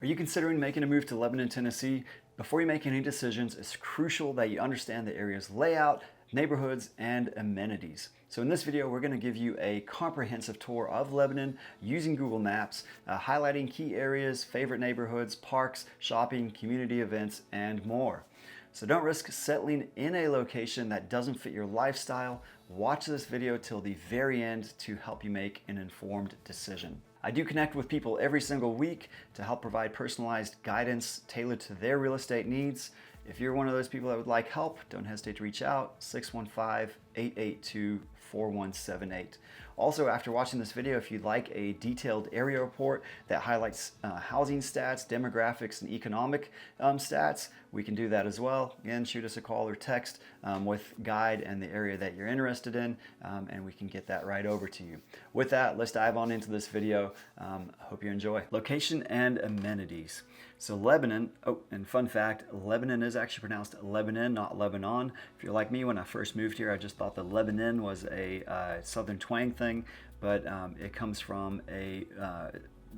Are you considering making a move to Lebanon, Tennessee? Before you make any decisions, it's crucial that you understand the area's layout, neighborhoods, and amenities. So in this video, we're going to give you a comprehensive tour of Lebanon using Google Maps, highlighting key areas, favorite neighborhoods, parks, shopping, community events, and more. So don't risk settling in a location that doesn't fit your lifestyle. Watch this video till the very end to help you make an informed decision. I do connect with people every single week to help provide personalized guidance tailored to their real estate needs. If you're one of those people that would like help, don't hesitate to reach out, 615-882-4178. Also, after watching this video, if you'd like a detailed area report that highlights housing stats, demographics, and economic stats, we can do that as well. Again, shoot us a call or text with guide and the area that you're interested in, and we can get that right over to you. With that, let's dive on into this video. Hope you enjoy. Location and amenities. So Lebanon, oh, and fun fact, Lebanon is actually pronounced Lebanon, not Lebanon. If you're like me, when I first moved here, I just thought the Lebanon was a southern twang thing, but it comes from a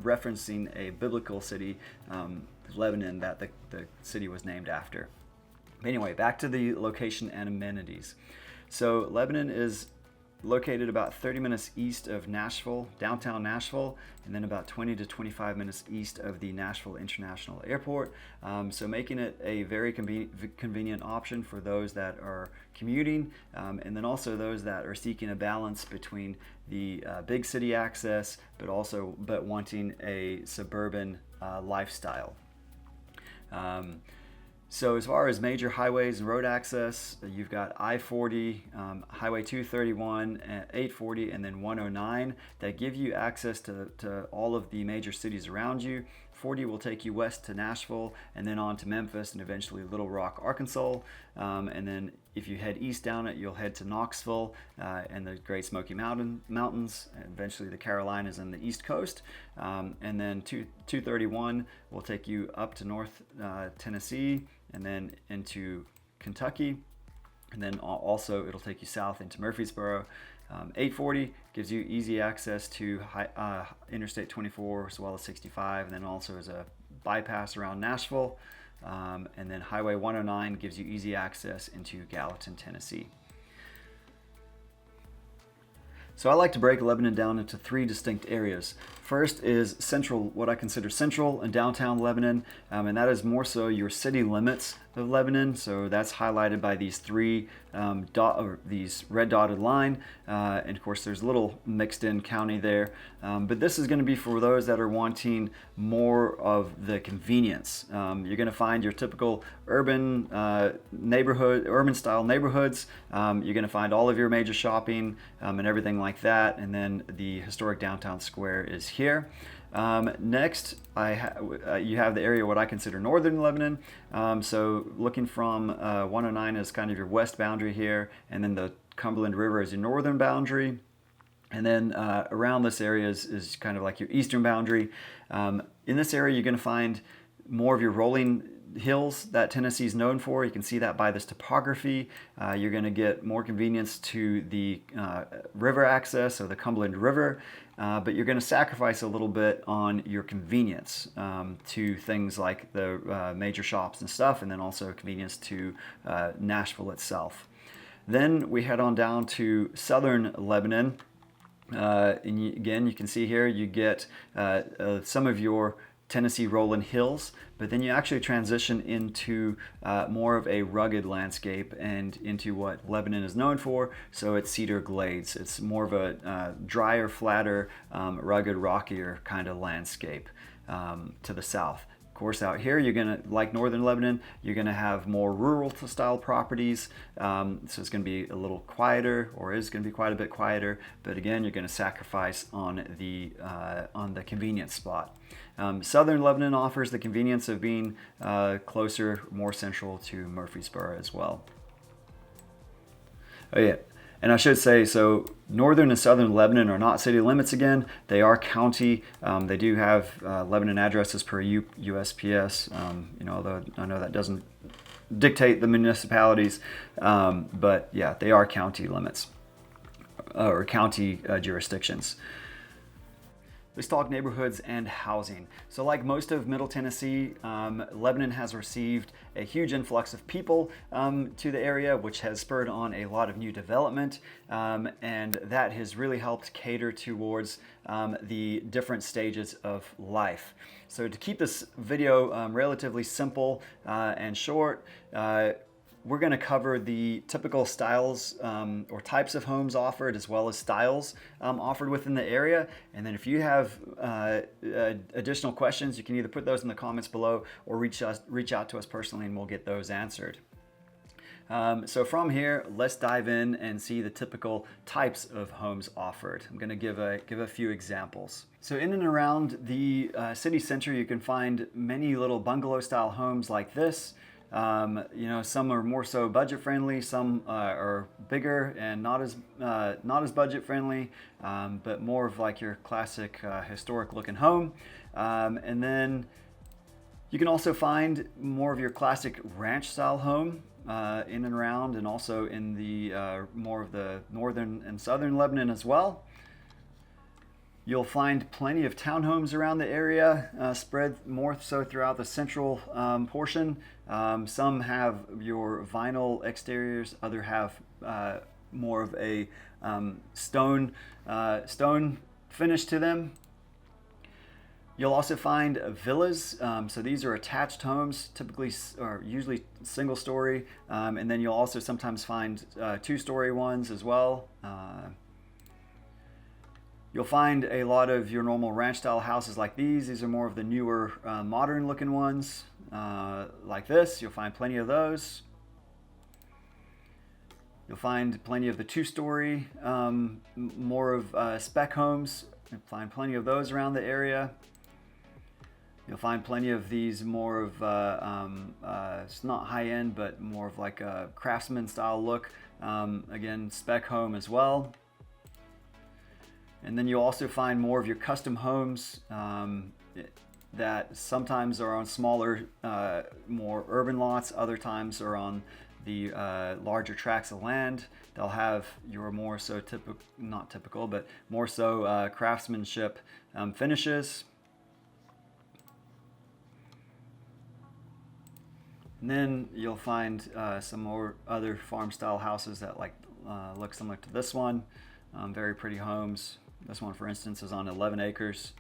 referencing a biblical city, Lebanon, that the city was named after. Anyway, back to the location and amenities. So Lebanon is located about 30 minutes east of Nashville, downtown Nashville, and then about 20 to 25 minutes east of the Nashville International Airport. So making it a very convenient option for those that are commuting, and then also those that are seeking a balance between the big city access, but wanting a suburban lifestyle. So as far as major highways and road access, you've got I-40, Highway 231, 840, and then 109 that give you access to all of the major cities around you. 40 will take you west to Nashville and then on to Memphis and eventually Little Rock, Arkansas. And then if you head east down it, you'll head to Knoxville and the Great Smoky Mountains, and eventually the Carolinas and the East Coast. And then 231 will take you up to North Tennessee and then into Kentucky. And then also it'll take you south into Murfreesboro. 840 gives you easy access to Interstate 24 as well as 65, and then also as a bypass around Nashville. And then Highway 109 gives you easy access into Gallatin, Tennessee. So I like to break Lebanon down into three distinct areas. First is central, what I consider central and downtown Lebanon, and that is more so your city limits of Lebanon. So that's highlighted by these three these red dotted line, and of course there's a little mixed in county there, but this is going to be for those that are wanting more of the convenience. You're going to find your typical urban style neighborhoods. You're going to find all of your major shopping and everything like that, and then the historic downtown square is here. Next, you have the area what I consider northern Lebanon. So looking from 109 is kind of your west boundary here, and then the Cumberland River is your northern boundary. And then around this area is kind of like your eastern boundary. In this area, you're going to find more of your rolling hills that Tennessee is known for. You can see that by this topography. You're going to get more convenience to the river access, so the Cumberland River, but you're going to sacrifice a little bit on your convenience to things like the major shops and stuff, and then also convenience to Nashville itself. Then we head on down to southern Lebanon. And again, you can see here you get some of your Tennessee rolling hills, but then you actually transition into more of a rugged landscape and into what Lebanon is known for. So it's cedar glades. It's more of a drier, flatter, rugged, rockier kind of landscape to the south. Of course, out here, you're gonna, like northern Lebanon, you're gonna have more rural style properties. So it's gonna be a little quieter, or is gonna be quite a bit quieter. But again, you're gonna sacrifice on the convenience spot. Southern Lebanon offers the convenience of being closer, more central to Murfreesboro as well. Oh yeah. And I should say, so northern and southern Lebanon are not city limits again. They are county. They do have Lebanon addresses per USPS, although I know that doesn't dictate the municipalities. But yeah, they are county limits or county jurisdictions. Let's talk neighborhoods and housing. So like most of Middle Tennessee, Lebanon has received a huge influx of people to the area, which has spurred on a lot of new development, and that has really helped cater towards the different stages of life. So to keep this video relatively simple and short, we're going to cover the typical styles or types of homes offered, as well as styles offered within the area. And then if you have additional questions, you can either put those in the comments below or reach out to us personally, and we'll get those answered. So from here, let's dive in and see the typical types of homes offered. I'm going to give a few examples. So in and around the city center, you can find many little bungalow-style homes like this. Some are more so budget friendly, some are bigger and not as budget friendly, but more of like your classic historic looking home. And then you can also find more of your classic ranch style home in and around, and also in the more of the northern and southern Lebanon as well. You'll find plenty of townhomes around the area, spread more so throughout the central portion. Some have your vinyl exteriors, other have more of a stone finish to them. You'll also find villas. So these are attached homes, typically or usually single story, and then you'll also sometimes find two-story ones as well. You'll find a lot of your normal ranch style houses like these. These are more of the newer modern looking ones like this. You'll find plenty of those. You'll find plenty of the two-story, more of spec homes. You'll find plenty of those around the area. You'll find plenty of these more of, it's not high-end, but more of like a craftsman style look. Again, spec home as well. And then you'll also find more of your custom homes that sometimes are on smaller, more urban lots, other times are on the larger tracts of land. They'll have your more so not typical, but more so craftsmanship finishes. And then you'll find some more other farm style houses that look similar to this one. Very pretty homes. This one, for instance, is on 11 acres.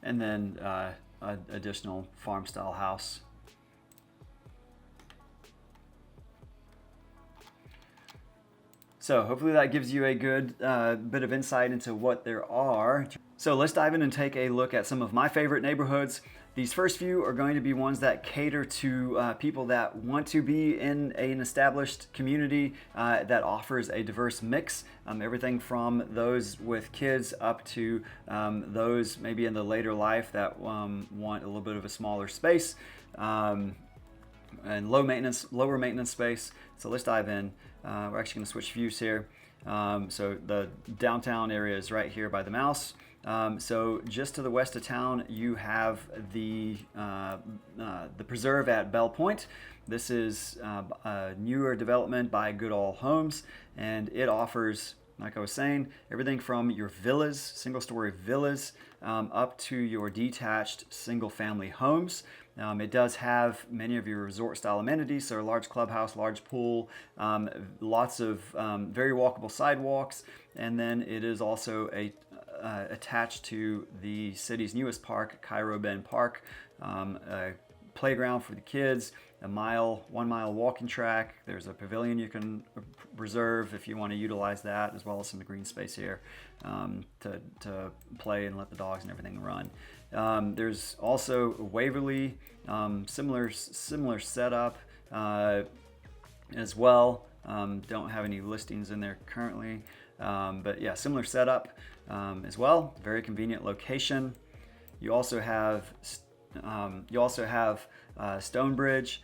And then an additional farm style house. So hopefully that gives you a good bit of insight into what there are. So let's dive in and take a look at some of my favorite neighborhoods. These first few are going to be ones that cater to people that want to be in an established community that offers a diverse mix. Everything from those with kids up to those maybe in the later life that want a little bit of a smaller space and lower maintenance space. So let's dive in. We're actually going to switch views here. So the downtown area is right here by the mouse. So just to the west of town, you have the preserve at Bell Point. This is a newer development by Goodall Homes, and it offers, like I was saying, everything from your villas, single-story villas, up to your detached single-family homes. It does have many of your resort-style amenities, so a large clubhouse, large pool, lots of very walkable sidewalks, and then it is also attached to the city's newest park, Cairo Bend Park, a playground for the kids, 1 mile walking track. There's a pavilion you can reserve if you want to utilize that, as well as some green space here to play and let the dogs and everything run. There's also Waverly, similar setup as well. Don't have any listings in there currently, but yeah, similar setup as well. Very convenient location. You also have StoneBridge.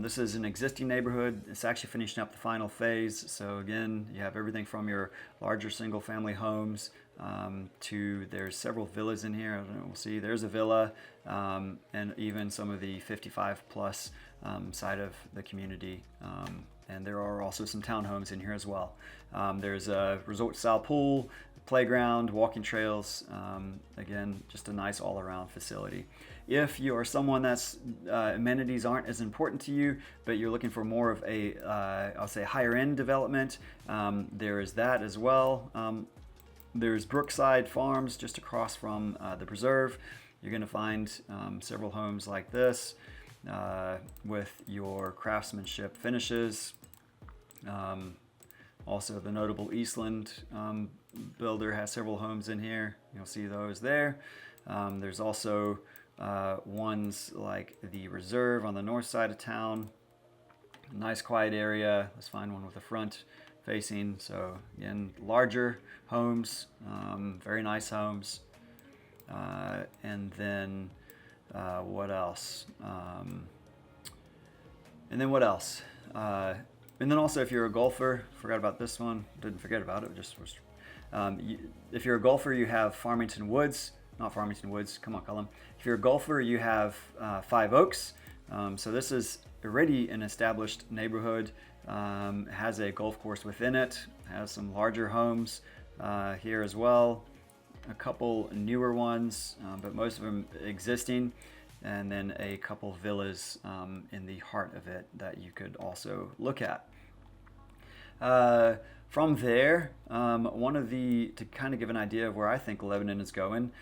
This is an existing neighborhood. It's actually finishing up the final phase. So again, you have everything from your larger single family homes to there's several villas in here. I don't know, we'll see. There's a villa and even some of the 55 plus side of the community and there are also some townhomes in here as well. There's a resort-style pool, playground, walking trails. Again, just a nice all-around facility. If you are someone that's amenities aren't as important to you, but you're looking for more of a, I'll say, higher-end development, there is that as well. There's Brookside Farms just across from the preserve. You're going to find several homes like this with your craftsmanship finishes. Also, the notable Eastland builder has several homes in here. You'll see those there. There's also ones like the Reserve on the north side of town. Nice quiet area. Let's find one with a front facing. So again, larger homes, very nice homes. And then what else? And then also, if you're a golfer, forgot about this one. Didn't forget about it. Just was. If you're a golfer, you have Farmington Woods. Not Farmington Woods. Come on, Cullum. If you're a golfer, you have Five Oaks. So this is already an established neighborhood. Has a golf course within it. Has some larger homes here as well. A couple newer ones, but most of them existing. And then a couple villas in the heart of it that you could also look at. From there, to kind of give an idea of where I think Lebanon is going,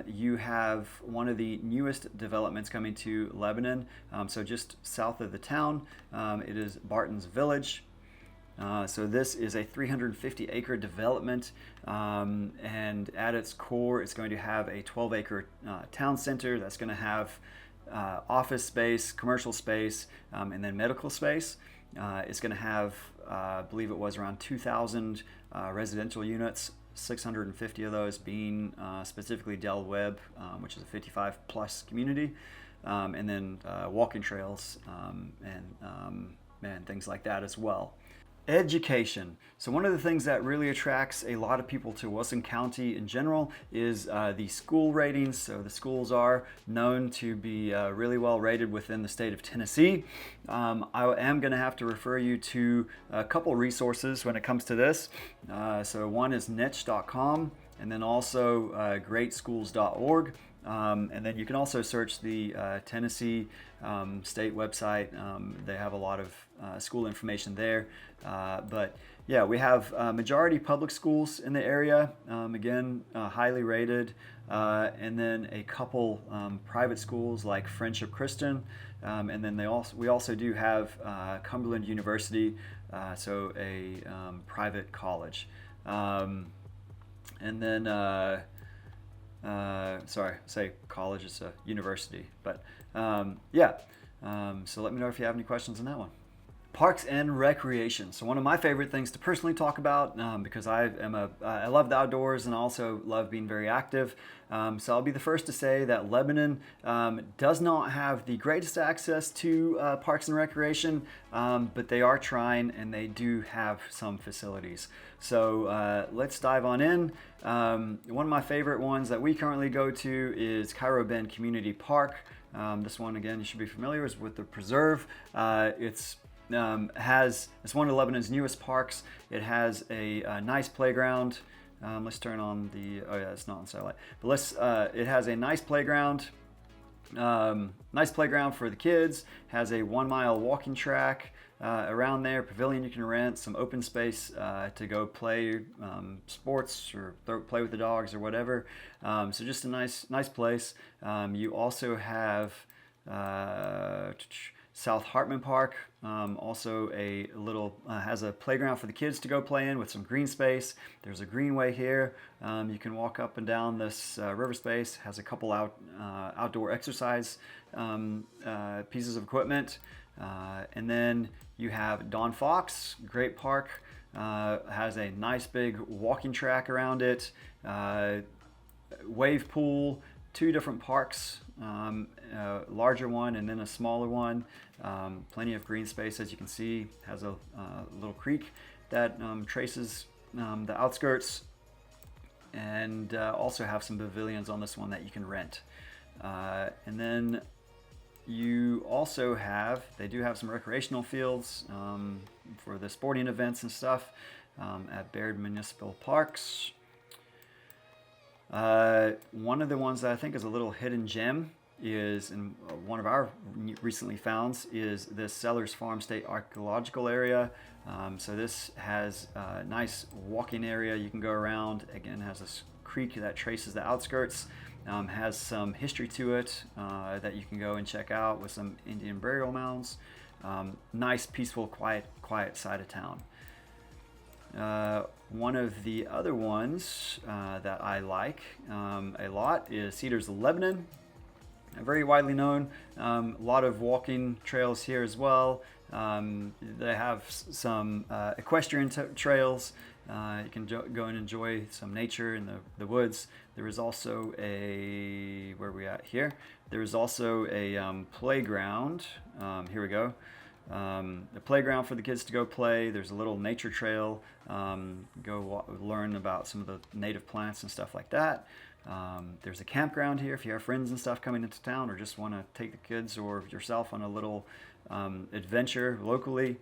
you have one of the newest developments coming to Lebanon. So just south of the town, it is Barton's Village. So this is a 350-acre development, and at its core, it's going to have a 12-acre town center that's going to have office space, commercial space, and then medical space. It's going to have, I believe it was around 2,000 residential units, 650 of those being specifically Del Webb, which is a 55-plus community, and then walking trails and things like that as well. Education. So one of the things that really attracts a lot of people to Wilson County in general is the school ratings. So the schools are known to be really well rated within the state of Tennessee. I am going to have to refer you to a couple resources when it comes to this. So one is niche.com, and then also greatschools.org. And then you can also search the Tennessee state website. They have a lot of school information there. But yeah, we have majority public schools in the area, again, highly rated. And then a couple private schools like Friendship Christian. And then we also do have Cumberland University, so a private college. And then say college, it's a university, but so let me know if you have any questions on that one. Parks and recreation. So one of my favorite things to personally talk about, because I love the outdoors and also love being very active. So I'll be the first to say that Lebanon does not have the greatest access to parks and recreation, but they are trying, and they do have some facilities. So let's dive on in. One of my favorite ones that we currently go to is Cairo Bend Community Park. This one, again, you should be familiar with the preserve. It's one of Lebanon's newest parks. It has a nice playground. Let's turn on the, it's not on satellite, but it has a nice playground. Nice playground for the kids. Has a 1-mile walking track around there, pavilion you can rent, some open space to go play sports or play with the dogs or whatever. So just a nice place. You also have South Hartman Park, also a little has a playground for the kids to go play in with some green space. There's a greenway here. You can walk up and down this river space. Has a couple outdoor exercise pieces of equipment. And then you have Don Fox, great park. Has a nice big walking track around it. Wave pool, 2 different parks, a larger one and then a smaller one. Plenty of green space, as you can see. Has a little creek that traces the outskirts, and also have some pavilions on this one that you can rent. And then you also they do have some recreational fields for the sporting events and stuff at Baird Municipal Parks. One of the ones that I think is a little hidden gem is, in one of our recently founds, is this Sellers Farm State Archaeological Area. So this has a nice walking area you can go around. Again, has this creek that traces the outskirts, has some history to it that you can go and check out with some Indian burial mounds. Nice, peaceful, quiet side of town. One of the other ones that I like a lot is Cedars, Lebanon. Very widely known. A lot of walking trails here as well. They have some equestrian trails. You can go and enjoy some nature in the woods. There is also where are we at here? There is also a playground. Here we go. The playground for the kids to go play. There's a little nature trail. Learn about some of the native plants and stuff like that. There's a campground here if you have friends and stuff coming into town, or just want to take the kids or yourself on a little adventure locally.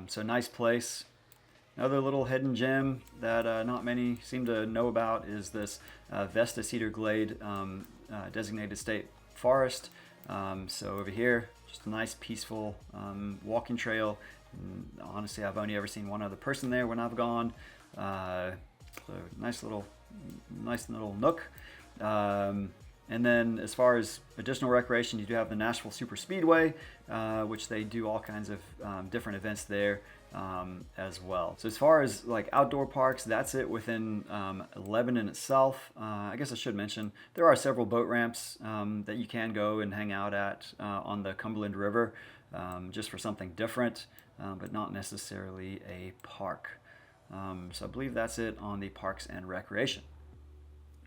So nice place. Another little hidden gem that not many seem to know about is this Vesta Cedar Glade designated state forest. So over here, just a nice peaceful walking trail. Honestly, I've only ever seen one other person there when I've gone. So nice little nook. And then as far as additional recreation, you do have the Nashville Super Speedway, which they do all kinds of different events there as well. So as far as like outdoor parks, that's it within Lebanon itself. I guess I should mention there are several boat ramps that you can go and hang out at on the Cumberland River, just for something different, but not necessarily a park. So I believe that's it on the parks and recreation.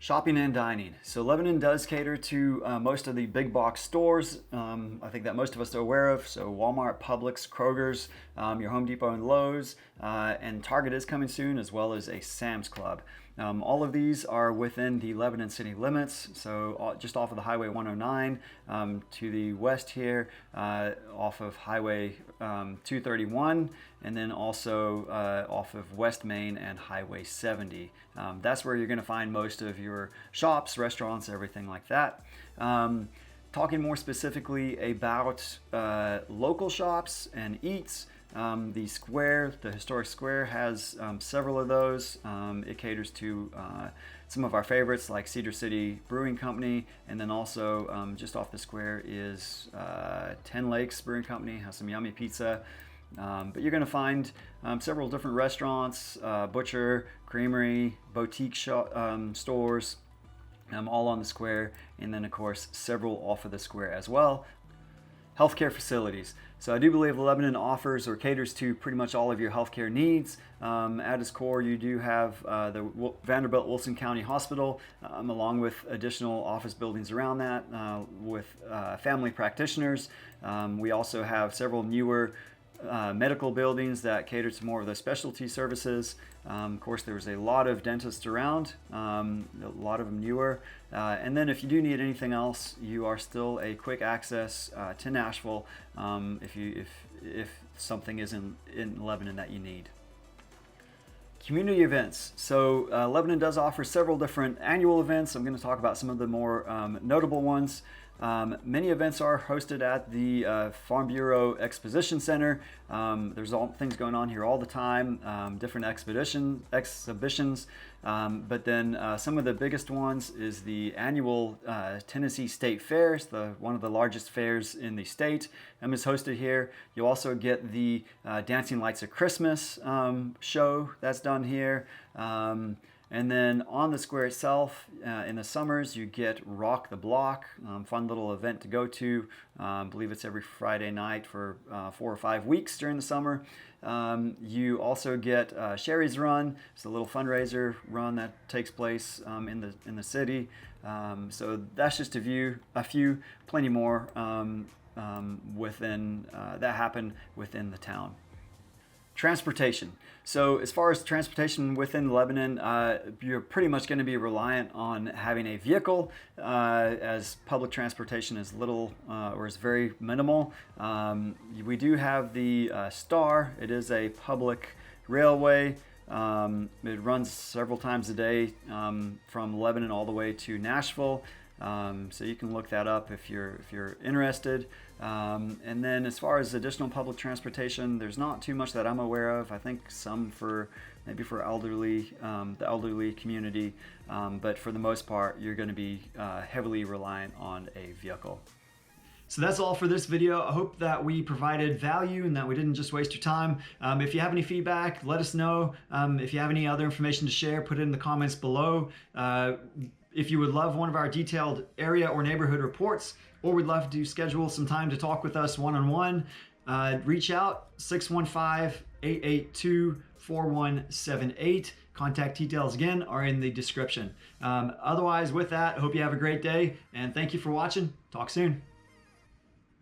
Shopping and dining. So Lebanon does cater to most of the big box stores. I think that most of us are aware of. So Walmart, Publix, Kroger's, your Home Depot and Lowe's, and Target is coming soon, as well as a Sam's Club. All of these are within the Lebanon city limits, so just off of the Highway 109 to the west here, off of Highway 231, and then also off of West Main and Highway 70. That's where you're going to find most of your shops, restaurants, everything like that. Talking more specifically about local shops and eats, the historic square has several of those. It caters to some of our favorites like Cedar City Brewing Company, and then also just off the square is 10 Lakes Brewing Company, has some yummy pizza. But you're going to find several different restaurants, butcher, creamery, boutique stores, all on the square, and then of course several off of the square as well. Healthcare facilities. So I do believe Lebanon offers or caters to pretty much all of your healthcare needs. At its core, you do have the Vanderbilt Wilson County Hospital, along with additional office buildings around that with family practitioners. We also have several newer medical buildings that cater to more of the specialty services. Of course, there's a lot of dentists around, a lot of them newer. And then if you do need anything else, you are still a quick access to Nashville if something is in Lebanon that you need. Community events. So Lebanon does offer several different annual events. I'm going to talk about some of the more notable ones. Many events are hosted at the Farm Bureau Exposition Center. There's things going on here all the time, different exhibitions. But then some of the biggest ones is the annual Tennessee State Fair. It's one of the largest fairs in the state. Is hosted here. You'll also get the Dancing Lights of Christmas show that's done here. And then on the square itself, in the summers, you get Rock the Block, fun little event to go to. I believe it's every Friday night for 4 or 5 weeks during the summer. You also get Sherry's Run. It's a little fundraiser run that takes place in the city. So that's just a few, plenty more that happen within the town. Transportation. So as far as transportation within Lebanon, you're pretty much going to be reliant on having a vehicle, as public transportation is little or is very minimal. We do have the STAR. It is a public railway. It runs several times a day from Lebanon all the way to Nashville. So you can look that up if you're interested. And then as far as additional public transportation, there's not too much that I'm aware of. I think some maybe for elderly, the elderly community, but for the most part, you're going to be heavily reliant on a vehicle. So that's all for this video. I hope that we provided value and that we didn't just waste your time. If you have any feedback, let us know. If you have any other information to share, put it in the comments below. If you would love one of our detailed area or neighborhood reports, or would love to schedule some time to talk with us one-on-one, reach out, 615-882-4178. Contact details again are in the description. Otherwise, with that, I hope you have a great day, and thank you for watching. Talk soon.